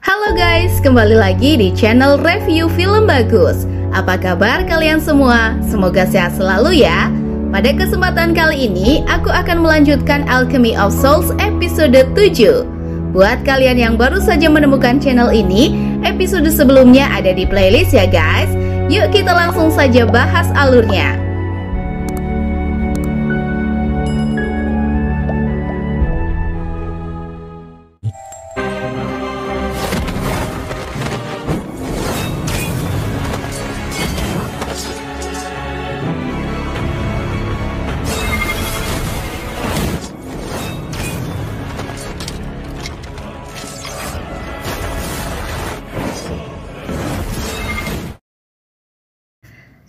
Halo guys, kembali lagi di channel review film bagus. Apa kabar kalian semua? Semoga sehat selalu ya. Pada kesempatan kali ini, aku akan melanjutkan Alchemy of Souls episode 7. Buat kalian yang baru saja menemukan channel ini, episode sebelumnya ada di playlist ya guys. Yuk kita langsung saja bahas alurnya.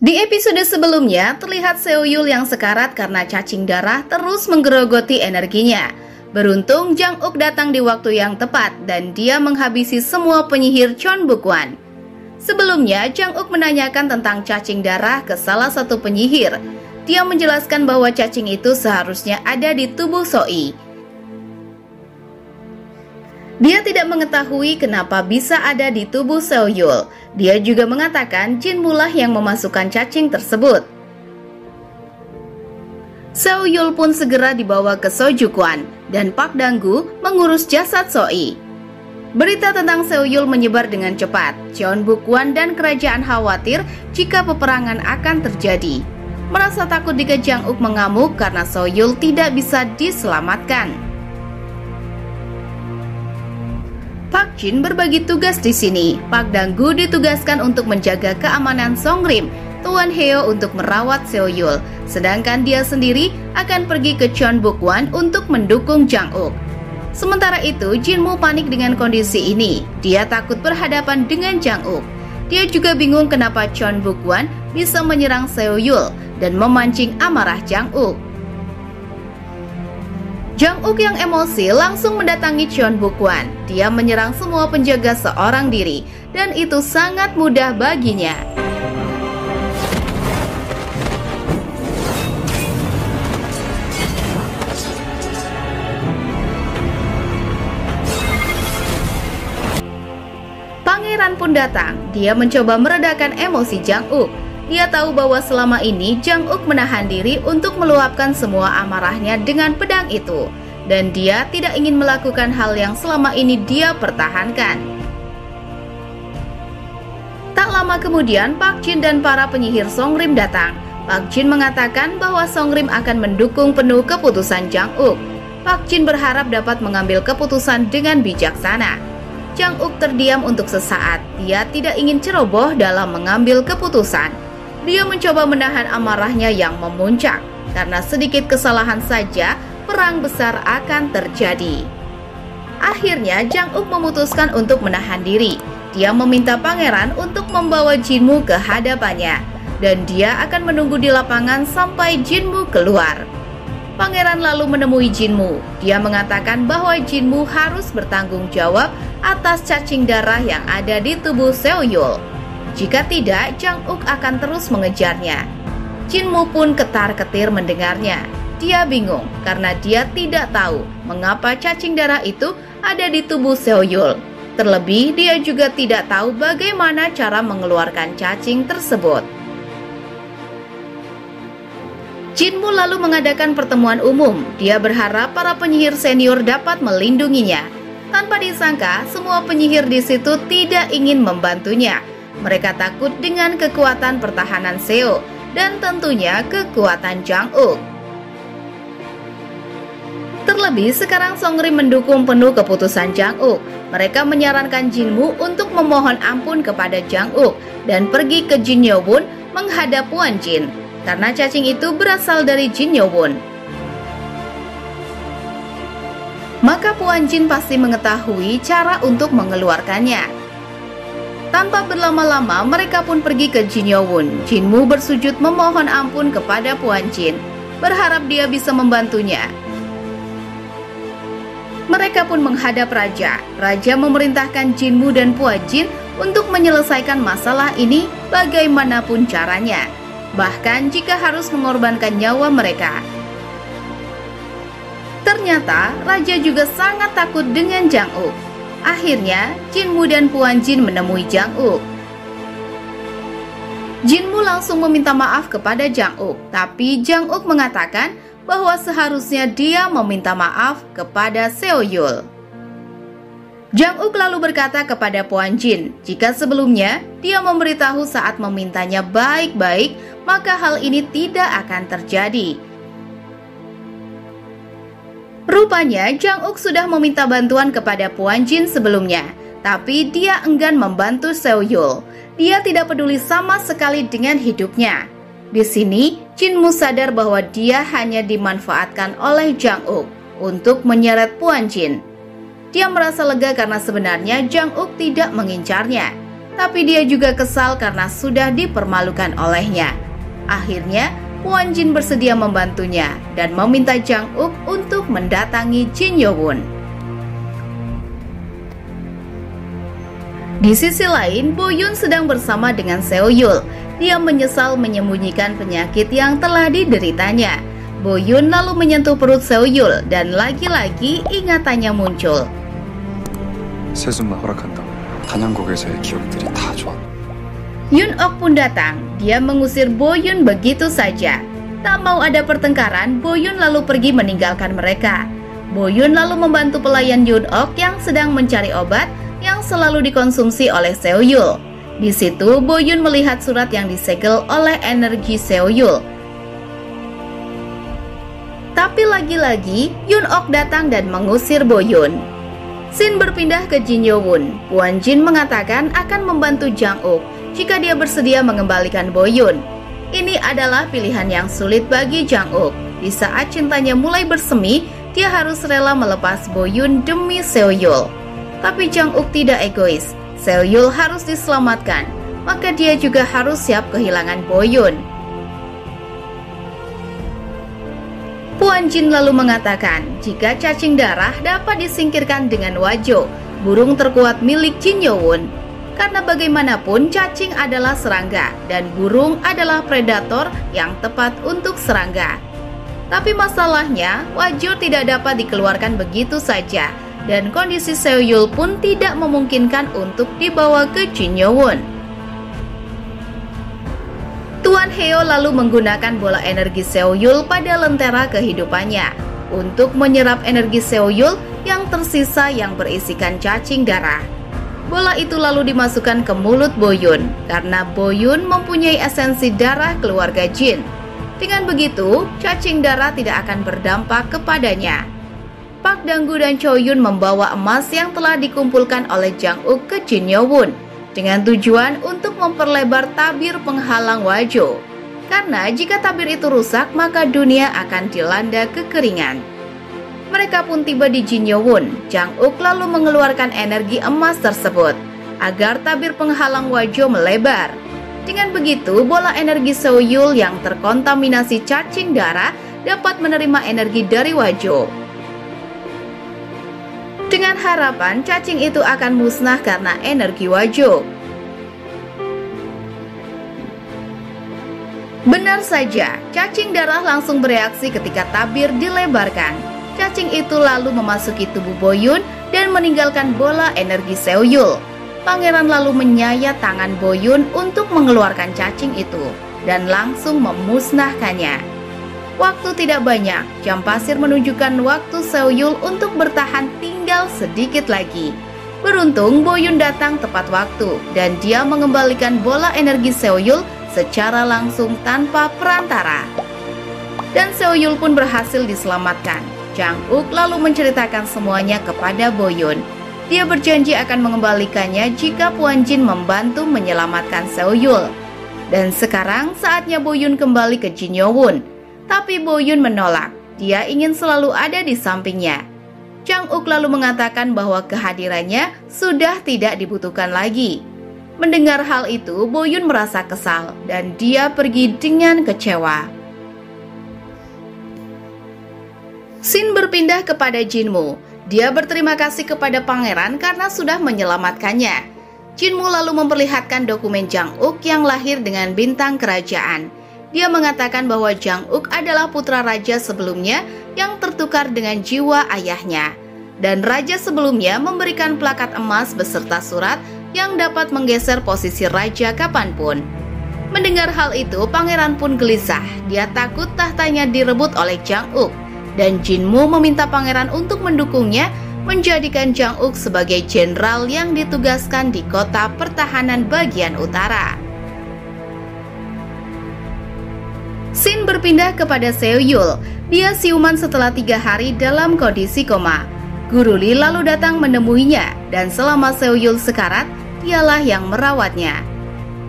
Di episode sebelumnya, terlihat Seoyul yang sekarat karena cacing darah terus menggerogoti energinya. Beruntung Jang-uk datang di waktu yang tepat dan dia menghabisi semua penyihir Cheon Buk-wan. Sebelumnya, Jang-uk menanyakan tentang cacing darah ke salah satu penyihir. Dia menjelaskan bahwa cacing itu seharusnya ada di tubuh Soi. Dia tidak mengetahui kenapa bisa ada di tubuh Seoyul. Dia juga mengatakan Jinmu lah yang memasukkan cacing tersebut. Seoyul pun segera dibawa ke Sojukwan dan Park Dang-gu mengurus jasad Soi. Berita tentang Seoyul menyebar dengan cepat. Cheon Buk-wan dan kerajaan khawatir jika peperangan akan terjadi. Merasa takut jika Jang-uk mengamuk karena Seoyul tidak bisa diselamatkan. Park Jin berbagi tugas di sini. Park Dang-gu ditugaskan untuk menjaga keamanan Songrim, Tuan Heo untuk merawat Seoyul, sedangkan dia sendiri akan pergi ke Cheon Buk-wan untuk mendukung Jang-uk. Sementara itu, Jinmu panik dengan kondisi ini. Dia takut berhadapan dengan Jang-uk. Dia juga bingung kenapa Cheon Buk-wan bisa menyerang Seoyul dan memancing amarah Jang-uk. Jang-uk yang emosi langsung mendatangi Cheon Buk-wan. Dia menyerang semua penjaga seorang diri, dan itu sangat mudah baginya. Pangeran pun datang. Dia mencoba meredakan emosi Jang-uk. Dia tahu bahwa selama ini Jang-uk menahan diri untuk meluapkan semua amarahnya dengan pedang itu. Dan dia tidak ingin melakukan hal yang selama ini dia pertahankan. Tak lama kemudian, Park Jin dan para penyihir Songrim datang. Park Jin mengatakan bahwa Songrim akan mendukung penuh keputusan Jang-uk. Park Jin berharap dapat mengambil keputusan dengan bijaksana. Jang-uk terdiam untuk sesaat. Dia tidak ingin ceroboh dalam mengambil keputusan. Dia mencoba menahan amarahnya yang memuncak. Karena sedikit kesalahan saja, perang besar akan terjadi. Akhirnya Jang-uk memutuskan untuk menahan diri. Dia meminta pangeran untuk membawa Jinmu ke hadapannya. Dan dia akan menunggu di lapangan sampai Jinmu keluar. Pangeran lalu menemui Jinmu. Dia mengatakan bahwa Jinmu harus bertanggung jawab atas cacing darah yang ada di tubuh Seoyul. Jika tidak, Jang-uk akan terus mengejarnya. Jinmu pun ketar-ketir mendengarnya. Dia bingung karena dia tidak tahu mengapa cacing darah itu ada di tubuh Seoyul. Terlebih, dia juga tidak tahu bagaimana cara mengeluarkan cacing tersebut. Jinmu lalu mengadakan pertemuan umum. Dia berharap para penyihir senior dapat melindunginya. Tanpa disangka, semua penyihir di situ tidak ingin membantunya. Mereka takut dengan kekuatan pertahanan Seo dan tentunya kekuatan Jang-uk. Terlebih sekarang Songrim mendukung penuh keputusan Jang-uk. Mereka menyarankan Jinmu untuk memohon ampun kepada Jang-uk dan pergi ke Jin Yobun menghadap Wan Jin karena cacing itu berasal dari Jin Yobun. Maka Puan Jin pasti mengetahui cara untuk mengeluarkannya. Tanpa berlama-lama, mereka pun pergi ke Jin Yobun. Jinmu bersujud memohon ampun kepada Puan Jin, berharap dia bisa membantunya. Mereka pun menghadap raja. Raja memerintahkan Jinmu dan Puan Jin untuk menyelesaikan masalah ini bagaimanapun caranya, bahkan jika harus mengorbankan nyawa mereka. Ternyata raja juga sangat takut dengan Jang-uk. Akhirnya, Jinmu dan Puan Jin menemui Jang Uk. Jinmu langsung meminta maaf kepada Jang Uk, tapi Jang Uk mengatakan bahwa seharusnya dia meminta maaf kepada Seo Yul. Jang Uk lalu berkata kepada Puan Jin, jika sebelumnya dia memberitahu saat memintanya baik-baik, maka hal ini tidak akan terjadi. Rupanya Jang Uk sudah meminta bantuan kepada Puan Jin sebelumnya, tapi dia enggan membantu Seo Yul. Dia tidak peduli sama sekali dengan hidupnya. Di sini, Jinmu sadar bahwa dia hanya dimanfaatkan oleh Jang Uk untuk menyeret Puan Jin. Dia merasa lega karena sebenarnya Jang Uk tidak mengincarnya, tapi dia juga kesal karena sudah dipermalukan olehnya. Akhirnya, Puan Jin bersedia membantunya dan meminta Jang Uk untuk mendatangi Jin Yo Won. Di sisi lain, Bo Yun sedang bersama dengan Seo Yul. Dia menyesal menyembunyikan penyakit yang telah dideritanya. Bo Yun lalu menyentuh perut Seo Yul dan lagi-lagi ingatannya muncul. 세순만 허락한다면 단양국에서의 기억들이 다 좋아. Yun Ok pun datang. Dia mengusir Bo Yun begitu saja. Tak mau ada pertengkaran, Bo Yun lalu pergi meninggalkan mereka. Bo Yun lalu membantu pelayan Yun Ok yang sedang mencari obat yang selalu dikonsumsi oleh Seo Yul. Di situ, Bo Yun melihat surat yang disegel oleh energi Seo Yul. Tapi lagi-lagi, Yun Ok datang dan mengusir Bo Yun. Scene berpindah ke Jin Yo Won. Puan Jin mengatakan akan membantu Jang Uk jika dia bersedia mengembalikan Bo Yun. Ini adalah pilihan yang sulit bagi Jang Uk. Di saat cintanya mulai bersemi, dia harus rela melepas Bo Yun demi Seo Yul. Tapi Jang Uk tidak egois. Seo Yul harus diselamatkan, maka dia juga harus siap kehilangan Bo Yun. Puan Jin lalu mengatakan jika cacing darah dapat disingkirkan dengan wajo, burung terkuat milik Jin Yo Won. Karena bagaimanapun cacing adalah serangga dan burung adalah predator yang tepat untuk serangga. Tapi masalahnya, wajo tidak dapat dikeluarkan begitu saja dan kondisi Seo Yul pun tidak memungkinkan untuk dibawa ke Jin Yo Won. Tuan Heo lalu menggunakan bola energi Seo Yul pada lentera kehidupannya untuk menyerap energi Seo Yul yang tersisa yang berisikan cacing darah. Bola itu lalu dimasukkan ke mulut Bo Yun karena Bo Yun mempunyai esensi darah keluarga Jin. Dengan begitu, cacing darah tidak akan berdampak kepadanya. Pak Danggu dan Cho Yun membawa emas yang telah dikumpulkan oleh Jang Uk ke Jin Yo Won dengan tujuan untuk memperlebar tabir penghalang wajo. Karena jika tabir itu rusak, maka dunia akan dilanda kekeringan. Mereka pun tiba di Jin Yo Won. Jang Uk lalu mengeluarkan energi emas tersebut agar tabir penghalang wajo melebar. Dengan begitu, bola energi Seo Yul yang terkontaminasi cacing darah dapat menerima energi dari wajo. Dengan harapan cacing itu akan musnah karena energi wajo. Benar saja, cacing darah langsung bereaksi ketika tabir dilebarkan. Cacing itu lalu memasuki tubuh Bo Yun dan meninggalkan bola energi Seo Yul. Pangeran lalu menyayat tangan Bo Yun untuk mengeluarkan cacing itu dan langsung memusnahkannya. Waktu tidak banyak, jam pasir menunjukkan waktu Seo Yul untuk bertahan tinggal sedikit lagi. Beruntung Bo Yun datang tepat waktu dan dia mengembalikan bola energi Seo Yul secara langsung tanpa perantara. Dan Seo Yul pun berhasil diselamatkan. Jang Uk lalu menceritakan semuanya kepada Bo Yun. Dia berjanji akan mengembalikannya jika Puan Jin membantu menyelamatkan Seo Yul. Dan sekarang saatnya Bo Yun kembali ke Jin Yo Won. Tapi Bo Yun menolak, dia ingin selalu ada di sampingnya. Jang Uk lalu mengatakan bahwa kehadirannya sudah tidak dibutuhkan lagi. Mendengar hal itu, Bo Yun merasa kesal dan dia pergi dengan kecewa. Scene berpindah kepada Jinmu. Dia berterima kasih kepada pangeran karena sudah menyelamatkannya. Jinmu lalu memperlihatkan dokumen Jang Uk yang lahir dengan bintang kerajaan. Dia mengatakan bahwa Jang Uk adalah putra raja sebelumnya yang tertukar dengan jiwa ayahnya. dan raja sebelumnya memberikan plakat emas beserta surat yang dapat menggeser posisi raja kapanpun. Mendengar hal itu, pangeran pun gelisah. Dia takut tahtanya direbut oleh Jang Uk, dan Jinmu meminta pangeran untuk mendukungnya menjadikan Jang Uk sebagai jenderal yang ditugaskan di kota pertahanan bagian utara. Scene berpindah kepada Seoyul. Dia siuman setelah 3 hari dalam kondisi koma. Guru Lee lalu datang menemuinya, dan selama Seoyul sekarat, dialah yang merawatnya.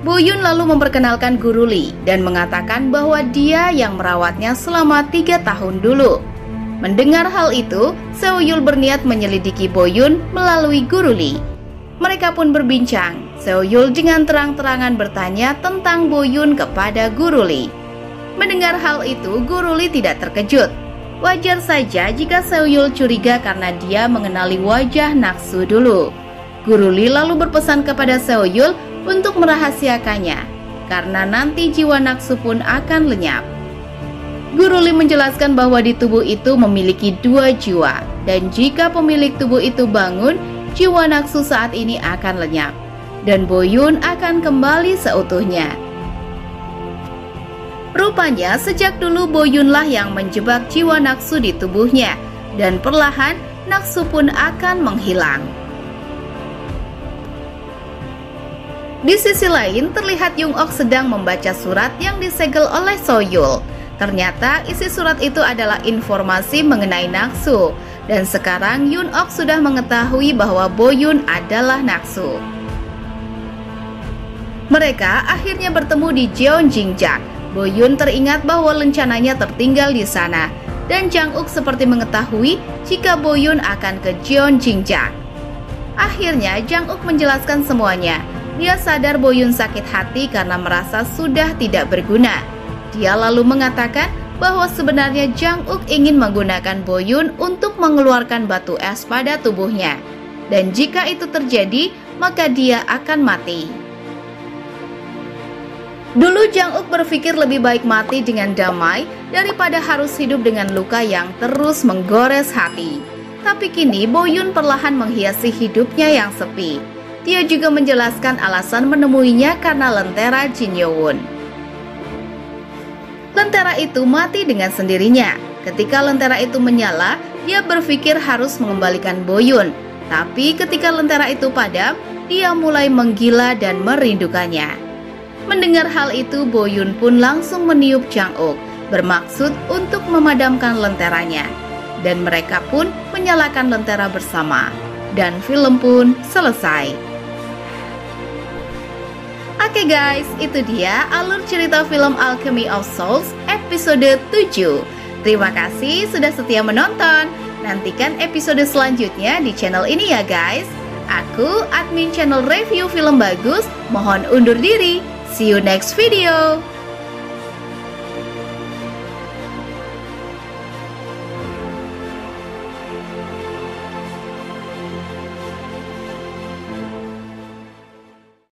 Boyun lalu memperkenalkan Guru Lee dan mengatakan bahwa dia yang merawatnya selama 3 tahun dulu. Mendengar hal itu, Seoyul berniat menyelidiki Boyun melalui Guru Lee. Mereka pun berbincang. Seoyul dengan terang-terangan bertanya tentang Boyun kepada Guru Lee. Mendengar hal itu, Guru Lee tidak terkejut. Wajar saja jika Seoyul curiga karena dia mengenali wajah Naksu dulu. Guru Lee lalu berpesan kepada Seoyul untuk merahasiakannya, karena nanti jiwa Naksu pun akan lenyap. Guru Lee menjelaskan bahwa di tubuh itu memiliki 2 jiwa, dan jika pemilik tubuh itu bangun, jiwa Naksu saat ini akan lenyap, dan Boyun akan kembali seutuhnya. Rupanya sejak dulu Boyunlah yang menjebak jiwa Naksu di tubuhnya, dan perlahan Naksu pun akan menghilang. Di sisi lain, terlihat Yoon Ok sedang membaca surat yang disegel oleh Seoyul. Ternyata isi surat itu adalah informasi mengenai Naksu, dan sekarang Yoon Ok sudah mengetahui bahwa Boyun adalah Naksu. Mereka akhirnya bertemu di Jeonjingjak. Boyun teringat bahwa lencananya tertinggal di sana, dan Jang Uk seperti mengetahui jika Boyun akan ke Jeonjingjak. Akhirnya Jang Uk menjelaskan semuanya. Dia sadar Boyun sakit hati karena merasa sudah tidak berguna. Dia lalu mengatakan bahwa sebenarnya Jang Uk ingin menggunakan Boyun untuk mengeluarkan batu es pada tubuhnya. Dan jika itu terjadi, maka dia akan mati. Dulu Jang Uk berpikir lebih baik mati dengan damai daripada harus hidup dengan luka yang terus menggores hati. Tapi kini Boyun perlahan menghiasi hidupnya yang sepi. Dia juga menjelaskan alasan menemuinya karena lentera Jin Yo-won. Lentera itu mati dengan sendirinya. Ketika lentera itu menyala, dia berpikir harus mengembalikan Boyun. Tapi ketika lentera itu padam, dia mulai menggila dan merindukannya. Mendengar hal itu, Boyun pun langsung meniup Jang Uk, bermaksud untuk memadamkan lenteranya. Dan mereka pun menyalakan lentera bersama. Dan film pun selesai. Oke guys, itu dia alur cerita film Alchemy of Souls episode 7. Terima kasih sudah setia menonton. Nantikan episode selanjutnya di channel ini ya guys. Aku admin channel review film bagus, mohon undur diri. See you next video.